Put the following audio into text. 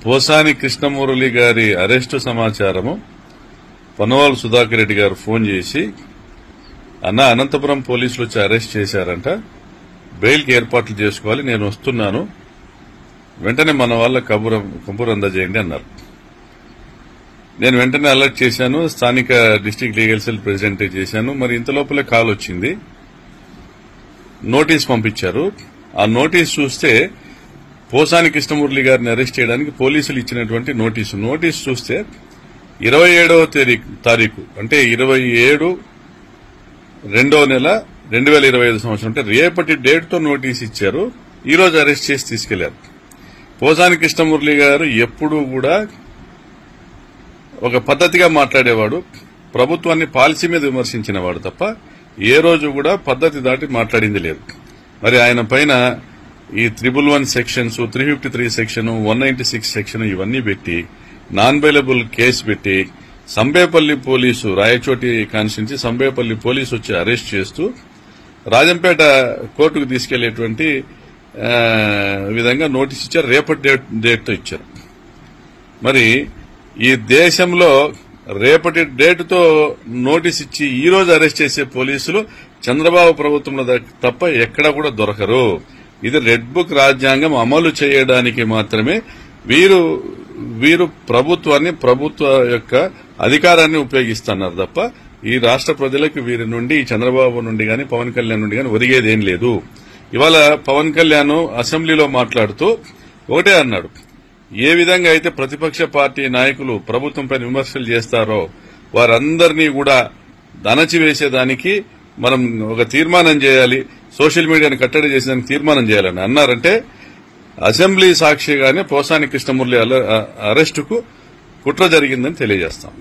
పోసాని కృష్ణమురళి గారి అరెస్టు సమాచారము పనవాల్ సుధాకర్ రెడ్డి గారు ఫోన్ చేసి అనంతపురం పోలీసులు వచ్చి అరెస్ట్ చేశారంట, బెయిల్కి ఏర్పాట్లు చేసుకోవాలి, నేను వస్తున్నాను, వెంటనే మన వాళ్ళ కబురు అందజేయండి అన్నారు. నేను వెంటనే అలర్ట్ చేశాను, స్థానిక డిస్టిక్ లీగల్ సెల్ ప్రెసిడెంట్ చేశాను. మరి ఇంత లోపలే కాల్ వచ్చింది, నోటీస్ పంపించారు. ఆ నోటీస్ చూస్తే పోసాని కృష్ణమురళి గారిని అరెస్ట్ చేయడానికి పోలీసులు ఇచ్చినటువంటి నోటీస్ చూస్తే 27వ తారీఖు అంటే 27/2/2025 సంవత్సరం అంటే రేపటి డేట్ తో నోటీస్ ఇచ్చారు. ఈ రోజు అరెస్ట్ చేసి తీసుకెళ్లారు. పోసాని కృష్ణమురళి గారు ఎప్పుడూ కూడా ఒక పద్ధతిగా మాట్లాడేవాడు, ప్రభుత్వాన్ని పాలసీ మీద విమర్శించినవాడు తప్ప ఏ రోజు కూడా పద్ధతి దాటి మాట్లాడింది లేదు. మరి ఆయన పైన ఈ 111 సెక్షన్స్, 353 సెక్షన్, 196 సెక్షన్ ఇవన్నీ పెట్టి నాన్ బెయిలబుల్ కేసు పెట్టి Sambepalli police, Rayachoti constituency Sambepalli police వచ్చి అరెస్ట్ చేస్తూ రాజంపేట కోర్టుకు తీసుకెళ్లేటువంటి విధంగా నోటీస్ ఇచ్చారు. రేపటి డేట్ తో ఇచ్చారు. మరి ఈ దేశంలో రేపటి డేటుతో నోటీస్ ఇచ్చి ఈ రోజు అరెస్ట్ చేసే పోలీసులు చంద్రబాబు ప్రభుత్వంలో తప్ప ఎక్కడా కూడా దొరకరు. ఇది రెడ్ బుక్ రాజ్యాంగం అమలు చేయడానికి మాత్రమే వీరు ప్రభుత్వాన్ని, ప్రభుత్వ యొక్క అధికారాన్ని ఉపయోగిస్తున్నారు తప్ప ఈ రాష్ట్ర ప్రజలకు వీరి నుండి, చంద్రబాబు నుండి గాని పవన్ కళ్యాణ్ నుండి గాని ఒరిగేదేం లేదు. ఇవాళ పవన్ కళ్యాణ్ అసెంబ్లీలో మాట్లాడుతూ ఒకటే అన్నాడు, ఏ విధంగా అయితే ప్రతిపక్ష పార్టీ నాయకులు ప్రభుత్వంపై విమర్శలు చేస్తారో వారందరినీ కూడా అణచివేసేదానికి మనం ఒక తీర్మానం చేయాలి, సోషల్ మీడియాను కట్టడి చేసేదానికి తీర్మానం చేయాలని అన్నారంటే అసెంబ్లీ సాక్షిగానే పోసాని కృష్ణమురళి అరెస్టుకు కుట్ర జరిగిందని తెలియజేస్తాం.